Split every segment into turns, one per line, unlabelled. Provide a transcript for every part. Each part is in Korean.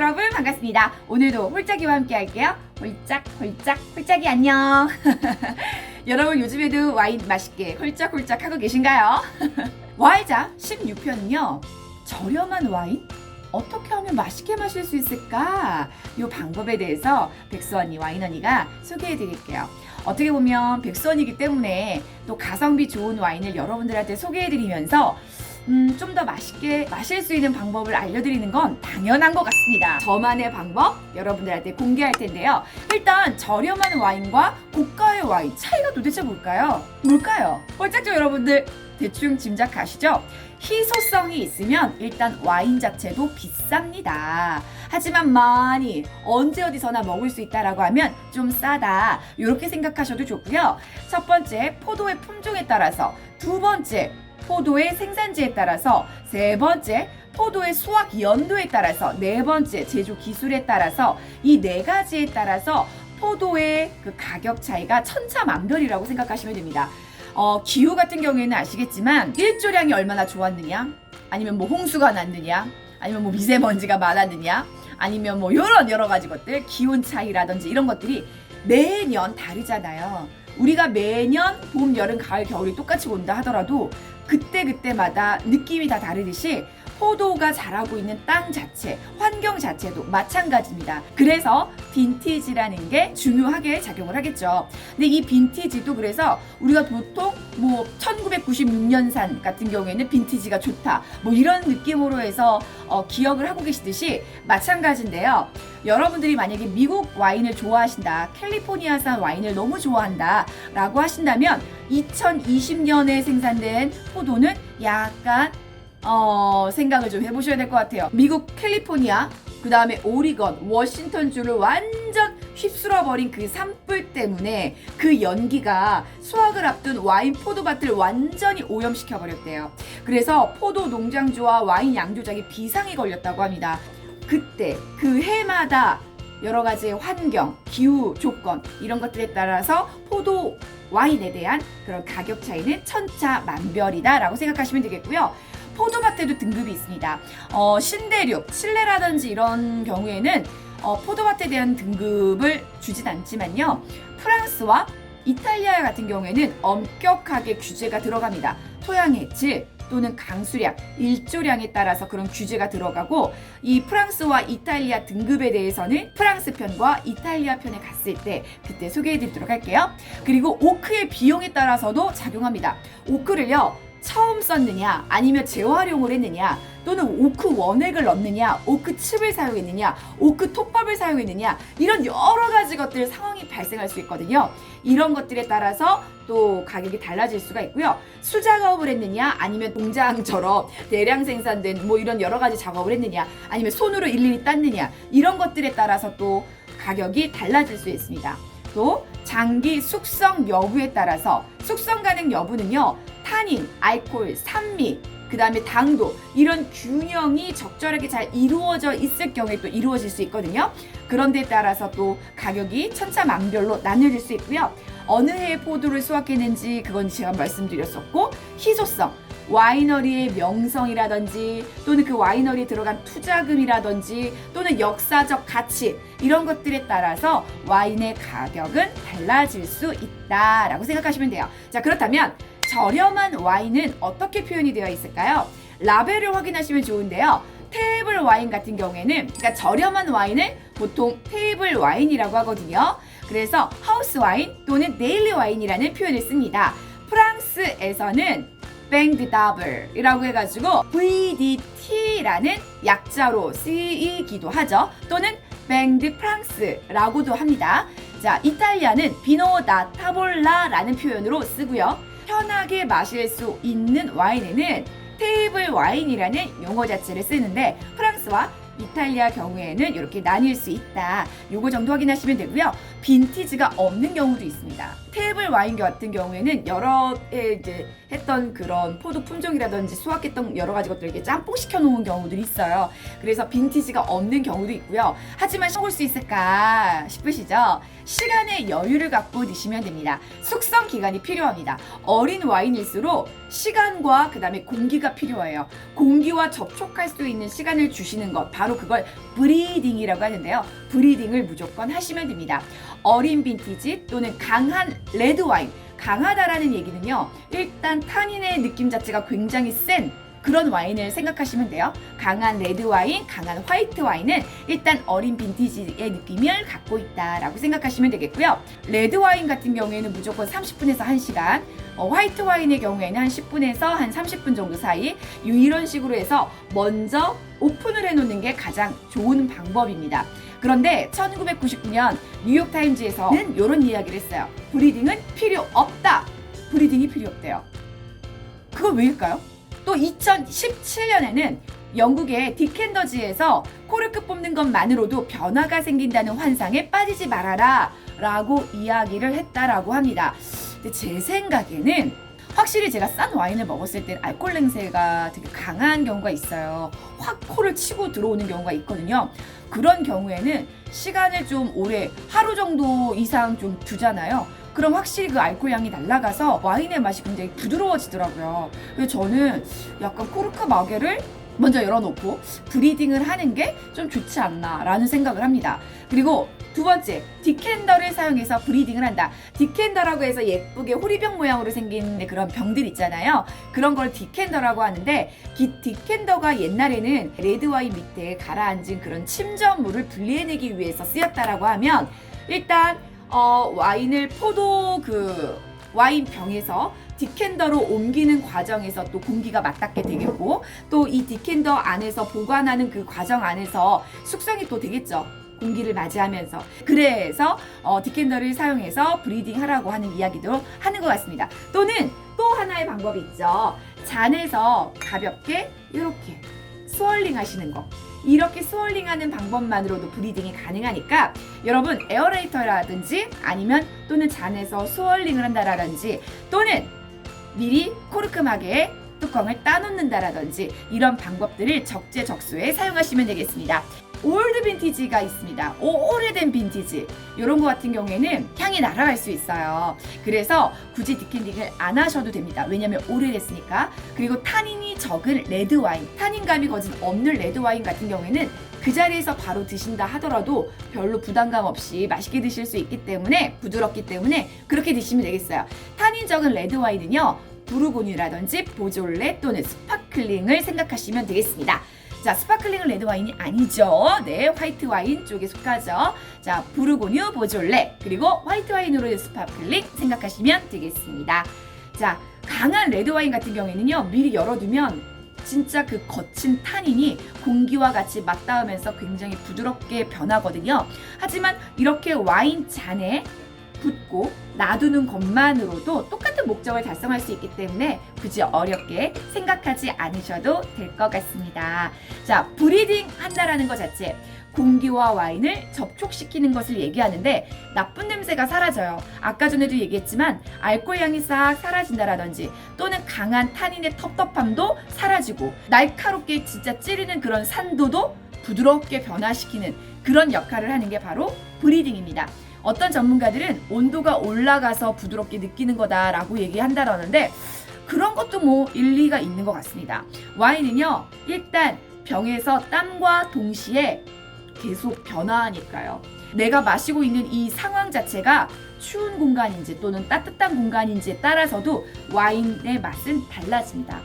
여러분 반갑습니다. 오늘도 홀짝이와 함께 할게요. 홀짝 홀짝이 안녕. 여러분 요즘에도 와인 맛있게 홀짝홀짝 하고 계신가요? 와이자 16편은요. 저렴한 와인? 어떻게 하면 맛있게 마실 수 있을까? 이 방법에 대해서 백수 언니, 와인 언니가 소개해 드릴게요. 어떻게 보면 백수 언니이기 때문에 또 가성비 좋은 와인을 여러분들한테 소개해 드리면서 좀 더 맛있게 마실 수 있는 방법을 알려드리는 건 당연한 것 같습니다. 저만의 방법 여러분들한테 공개할 텐데요. 일단 저렴한 와인과 고가의 와인 차이가 도대체 뭘까요? 홀짝죠 여러분들 대충 짐작하시죠? 희소성이 있으면 일단 와인 자체도 비쌉니다. 하지만 많이 언제 어디서나 먹을 수 있다라고 하면 좀 싸다. 이렇게 생각하셔도 좋고요. 첫 번째 포도의 품종에 따라서, 두 번째 포도의 생산지에 따라서, 세 번째 포도의 수확 연도에 따라서, 네 번째 제조 기술에 따라서, 이 네 가지에 따라서 포도의 그 가격 차이가 천차만별이라고 생각하시면 됩니다. 기후 같은 경우에는 아시겠지만 일조량이 얼마나 좋았느냐, 아니면 뭐 홍수가 났느냐, 아니면 뭐 미세먼지가 많았느냐, 아니면 뭐 이런 여러 가지 것들, 기온 차이라든지 이런 것들이 매년 다르잖아요. 우리가 매년 봄, 여름, 가을, 겨울이 똑같이 온다 하더라도 그때마다 느낌이 다 다르듯이 포도가 자라고 있는 땅 자체, 환경 자체도 마찬가지입니다. 그래서 빈티지라는 게 중요하게 작용을 하겠죠. 근데 이 빈티지도 그래서 우리가 보통 뭐 1996년산 같은 경우에는 빈티지가 좋다, 뭐 이런 느낌으로 해서 기억을 하고 계시듯이 마찬가지인데요. 여러분들이 만약에 미국 와인을 좋아하신다, 캘리포니아산 와인을 너무 좋아한다 라고 하신다면 2020년에 생산된 포도는 약간 생각을 좀 해보셔야 될 것 같아요. 미국 캘리포니아, 그 다음에 오리건, 워싱턴주를 완전 휩쓸어버린 그 산불 때문에 그 연기가 수확을 앞둔 와인 포도밭을 완전히 오염시켜버렸대요. 그래서 포도 농장주와 와인 양조장이 비상이 걸렸다고 합니다. 그때 그 해마다 여러 가지 환경, 기후 조건 이런 것들에 따라서 포도 와인에 대한 그런 가격 차이는 천차만별이다 라고 생각하시면 되겠고요. 포도밭에도 등급이 있습니다. 신대륙, 칠레라든지 이런 경우에는 포도밭에 대한 등급을 주진 않지만요. 프랑스와 이탈리아 같은 경우에는 엄격하게 규제가 들어갑니다. 토양의 질 또는 강수량, 일조량에 따라서 그런 규제가 들어가고, 이 프랑스와 이탈리아 등급에 대해서는 프랑스 편과 이탈리아 편에 갔을 때 그때 소개해드리도록 할게요. 그리고 오크의 비용에 따라서도 작용합니다. 오크를요, 처음 썼느냐, 아니면 재활용을 했느냐, 또는 오크 원액을 넣느냐, 오크 칩을 사용했느냐, 오크 톱밥을 사용했느냐, 이런 여러 가지 것들 상황이 발생할 수 있거든요. 이런 것들에 따라서 또 가격이 달라질 수가 있고요. 수작업을 했느냐, 아니면 공장처럼 대량 생산된 뭐 이런 여러 가지 작업을 했느냐, 아니면 손으로 일일이 땄느냐, 이런 것들에 따라서 또 가격이 달라질 수 있습니다. 또 장기 숙성 여부에 따라서, 숙성 가능 여부는요, 타닌, 알코올, 산미, 그 다음에 당도, 이런 균형이 적절하게 잘 이루어져 있을 경우에 또 이루어질 수 있거든요. 그런 데 따라서 또 가격이 천차만별로 나뉘어질 수 있고요. 어느 해에 포도를 수확했는지 그건 제가 말씀드렸었고, 희소성, 와이너리의 명성이라든지 또는 그 와이너리에 들어간 투자금이라든지 또는 역사적 가치, 이런 것들에 따라서 와인의 가격은 달라질 수 있다라고 생각하시면 돼요. 자, 그렇다면 저렴한 와인은 어떻게 표현이 되어 있을까요? 라벨을 확인하시면 좋은데요. 테이블 와인 같은 경우에는, 그러니까 저렴한 와인을 보통 테이블 와인이라고 하거든요. 그래서 하우스 와인 또는 데일리 와인이라는 표현을 씁니다. 프랑스에서는 뱅드 다블이라고 해가지고 VDT라는 약자로 쓰이기도 하죠. 또는 뱅드 프랑스라고도 합니다. 자, 이탈리아는 비노 다 타볼라라는 표현으로 쓰고요. 편하게 마실 수 있는 와인에는 테이블 와인이라는 용어 자체를 쓰는데, 프랑스와 이탈리아 경우에는 이렇게 나뉠 수 있다. 요거 정도 확인하시면 되고요. 빈티지가 없는 경우도 있습니다. 테이블 와인 같은 경우에는 여러 해 이제 했던 그런 포도 품종이라든지 수확했던 여러 가지 것들 이렇게 짬뽕 시켜 놓은 경우들이 있어요. 그래서 빈티지가 없는 경우도 있고요. 하지만 먹을 수 있을까 싶으시죠? 시간의 여유를 갖고 드시면 됩니다. 숙성 기간이 필요합니다. 어린 와인일수록 시간과 그 다음에 공기가 필요해요. 공기와 접촉할 수 있는 시간을 주시는 것, 바로 그걸 브리딩이라고 하는데요. 브리딩을 무조건 하시면 됩니다. 어린 빈티지 또는 강한 레드 와인, 강하다라는 얘기는요, 일단 타닌의 느낌 자체가 굉장히 센 그런 와인을 생각하시면 돼요. 강한 레드 와인, 강한 화이트 와인은 일단 어린 빈티지의 느낌을 갖고 있다라고 생각하시면 되겠고요. 레드 와인 같은 경우에는 무조건 30분에서 1시간, 화이트 와인의 경우에는 한 10분에서 한 30분 정도 사이, 이런 식으로 해서 먼저 오픈을 해놓는 게 가장 좋은 방법입니다. 그런데 1999년 뉴욕타임즈에서는 이런 이야기를 했어요. 브리딩은 필요 없다. 브리딩이 필요 없대요. 그건 왜일까요? 또 2017년에는 영국의 디켄더지에서 코르크 뽑는 것만으로도 변화가 생긴다는 환상에 빠지지 말아라 라고 이야기를 했다라고 합니다. 근데 제 생각에는 확실히 제가 싼 와인을 먹었을 때 알코올 냄새가 되게 강한 경우가 있어요. 확 코를 치고 들어오는 경우가 있거든요. 그런 경우에는 시간을 좀 오래, 하루 정도 이상 좀 두잖아요. 그럼 확실히 그 알코올 향이 날아가서 와인의 맛이 굉장히 부드러워지더라고요. 그래서 저는 약간 코르크 마개를 먼저 열어놓고 브리딩을 하는 게 좀 좋지 않나라는 생각을 합니다. 그리고 두 번째, 디켄더를 사용해서 브리딩을 한다. 디켄더라고 해서 예쁘게 호리병 모양으로 생긴 그런 병들 있잖아요. 그런 걸 디켄더라고 하는데, 디켄더가 옛날에는 레드와인 밑에 가라앉은 그런 침전물을 분리해내기 위해서 쓰였다라고 하면, 일단 와인을 포도 와인 병에서 디켄더로 옮기는 과정에서 또 공기가 맞닿게 되겠고, 또 이 디켄더 안에서 보관하는 그 과정 안에서 숙성이 또 되겠죠. 공기를 맞이하면서. 그래서 디켄더를 사용해서 브리딩 하라고 하는 이야기도 하는 것 같습니다. 또는 또 하나의 방법이 있죠. 잔에서 가볍게 이렇게 스월링 하시는 거. 이렇게 스월링 하는 방법만으로도 브리딩이 가능하니까 여러분 에어레이터라든지 아니면 또는 잔에서 스월링을 한다라든지 또는 미리 코르크마개에 뚜껑을 따놓는다라든지 이런 방법들을 적재적소에 사용하시면 되겠습니다. 올드 빈티지가 있습니다. 오래된 빈티지 이런 거 같은 경우에는 향이 날아갈 수 있어요. 그래서 굳이 디켄딩을 안 하셔도 됩니다. 왜냐하면 오래됐으니까. 그리고 타닌이 적은 레드 와인, 타닌감이 거진 없는 레드 와인 같은 경우에는 그 자리에서 바로 드신다 하더라도 별로 부담감 없이 맛있게 드실 수 있기 때문에, 부드럽기 때문에 그렇게 드시면 되겠어요. 타닌 적은 레드 와인은요, 부르고뉴라든지 보졸레 또는 스파클링을 생각하시면 되겠습니다. 자, 스파클링은 레드 와인이 아니죠. 네, 화이트 와인 쪽에 속하죠. 자, 부르고뉴, 보졸레, 그리고 화이트 와인으로 스파클링 생각하시면 되겠습니다. 자, 강한 레드 와인 같은 경우에는요, 미리 열어두면 진짜 그 거친 타닌이 공기와 같이 맞닿으면서 굉장히 부드럽게 변하거든요. 하지만 이렇게 와인 잔에 붓고 놔두는 것만으로도 똑같은 목적을 달성할 수 있기 때문에 굳이 어렵게 생각하지 않으셔도 될 것 같습니다. 자, 브리딩 한다라는 것 자체, 공기와 와인을 접촉시키는 것을 얘기하는데 나쁜 냄새가 사라져요. 아까 전에도 얘기했지만 알코올 향이 싹 사라진다라든지 또는 강한 타닌의 텁텁함도 사라지고 날카롭게 진짜 찌르는 그런 산도도 부드럽게 변화시키는 그런 역할을 하는 게 바로 브리딩입니다. 어떤 전문가들은 온도가 올라가서 부드럽게 느끼는 거다라고 얘기한다라는데 그런 것도 뭐 일리가 있는 것 같습니다. 와인은요, 일단 병에서 땀과 동시에 계속 변화하니까요. 내가 마시고 있는 이 상황 자체가 추운 공간인지 또는 따뜻한 공간인지에 따라서도 와인의 맛은 달라집니다.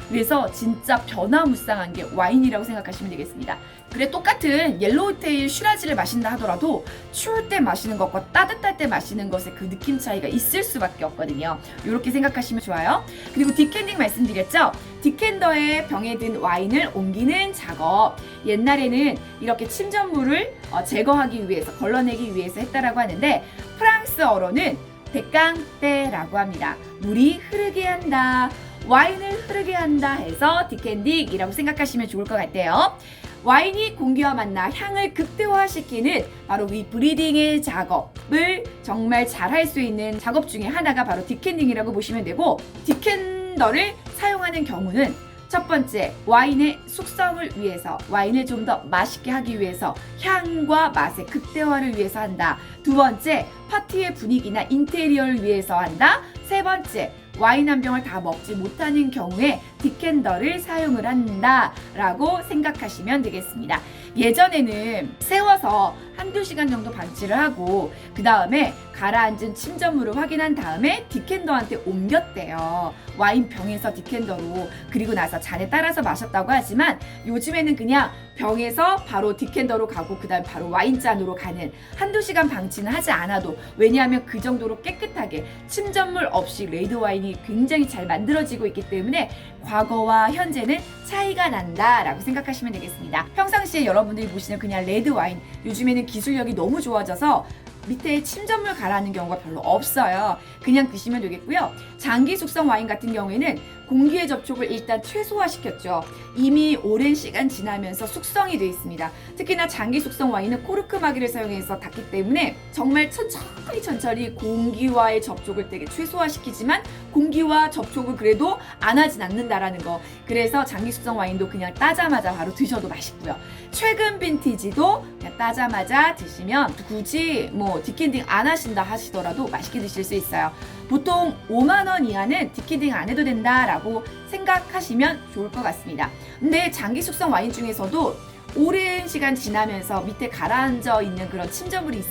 그래서 진짜 변화무쌍한 게 와인이라고 생각하시면 되겠습니다. 그래, 똑같은 옐로우테일 슈라지를 마신다 하더라도 추울 때 마시는 것과 따뜻할 때 마시는 것의 그 느낌 차이가 있을 수밖에 없거든요. 이렇게 생각하시면 좋아요. 그리고 디켄딩 말씀드렸죠? 디켄더에 병에 든 와인을 옮기는 작업. 옛날에는 이렇게 침전물을 제거하기 위해서, 걸러내기 위해서 했다라고 하는데 프랑스어로는 데깡떼라고 합니다. 물이 흐르게 한다. 와인을 흐르게 한다 해서 디켄딩이라고 생각하시면 좋을 것 같아요. 와인이 공기와 만나 향을 극대화시키는 바로 이 브리딩의 작업을 정말 잘 할 수 있는 작업 중에 하나가 바로 디캔딩이라고 보시면 되고, 디캔더를 사용하는 경우는 첫 번째, 와인의 숙성을 위해서, 와인을 좀 더 맛있게 하기 위해서, 향과 맛의 극대화를 위해서 한다. 두 번째, 파티의 분위기나 인테리어를 위해서 한다. 세 번째, 와인 한 병을 다 먹지 못하는 경우에 디캔더를 사용을 한다 라고 생각하시면 되겠습니다. 예전에는 세워서 한두 시간 정도 방치를 하고 그 다음에 가라앉은 침전물을 확인한 다음에 디캔더한테 옮겼대요. 와인병에서 디캔더로. 그리고 나서 잔에 따라서 마셨다고 하지만 요즘에는 그냥 병에서 바로 디캔더로 가고 그 다음 바로 와인잔으로 가는, 한두 시간 방치는 하지 않아도, 왜냐하면 그 정도로 깨끗하게 침전물 없이 레드 와인이 굉장히 잘 만들어지고 있기 때문에 과거와 현재는 차이가 난다라고 생각하시면 되겠습니다. 평상시에 여러분들이 보시는 그냥 레드 와인, 요즘에는 기술력이 너무 좋아져서 밑에 침전물 가라앉는 경우가 별로 없어요. 그냥 드시면 되겠고요. 장기 숙성 와인 같은 경우에는 공기의 접촉을 일단 최소화시켰죠. 이미 오랜 시간 지나면서 숙성이 되어 있습니다. 특히나 장기 숙성 와인은 코르크 마개를 사용해서 닫기 때문에 정말 천천히 공기와의 접촉을 되게 최소화시키지만 공기와 접촉을 그래도 안 하진 않는다라는 거. 그래서 장기 숙성 와인도 그냥 따자마자 바로 드셔도 맛있고요. 최근 빈티지도 그냥 따자마자 드시면 굳이 뭐 디캔딩 안 하신다 하시더라도 맛있게 드실 수 있어요. 보통 5만 원 이하는 디캔딩 안 해도 된다라고 생각하시면 좋을 것 같습니다. 근데 장기 숙성 와인 중에서도 오랜 시간 지나면서 밑에 가라앉아 있는 그런 침전물이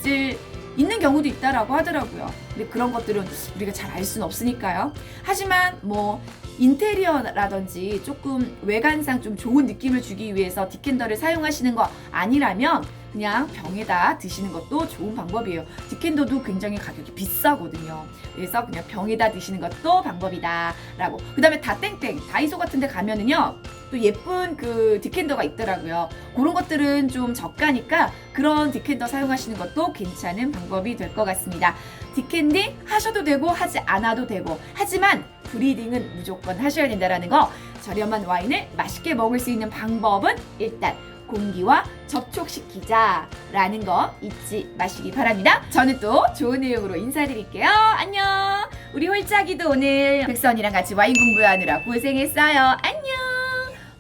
있는 경우도 있다라고 하더라고요. 근데 그런 것들은 우리가 잘 알 수는 없으니까요. 하지만 뭐 인테리어라든지 조금 외관상 좀 좋은 느낌을 주기 위해서 디캔더를 사용하시는 거 아니라면 그냥 병에다 드시는 것도 좋은 방법이에요. 디캔더도 굉장히 가격이 비싸거든요. 그래서 그냥 병에다 드시는 것도 방법이다 라고. 그 다음에 다땡땡 다이소 같은 데 가면은요 또 예쁜 그 디캔더가 있더라고요. 그런 것들은 좀 저가니까 그런 디캔더 사용하시는 것도 괜찮은 방법이 될 것 같습니다. 디캔딩 하셔도 되고 하지 않아도 되고, 하지만 브리딩은 무조건 하셔야 된다는 거. 저렴한 와인을 맛있게 먹을 수 있는 방법은 일단 공기와 접촉시키자라는 거 잊지 마시기 바랍니다. 저는 또 좋은 내용으로 인사드릴게요. 안녕. 우리 홀짝이도 오늘 백선이랑 같이 와인 공부하느라 고생했어요. 안녕.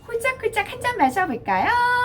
홀짝홀짝 한 잔 마셔볼까요?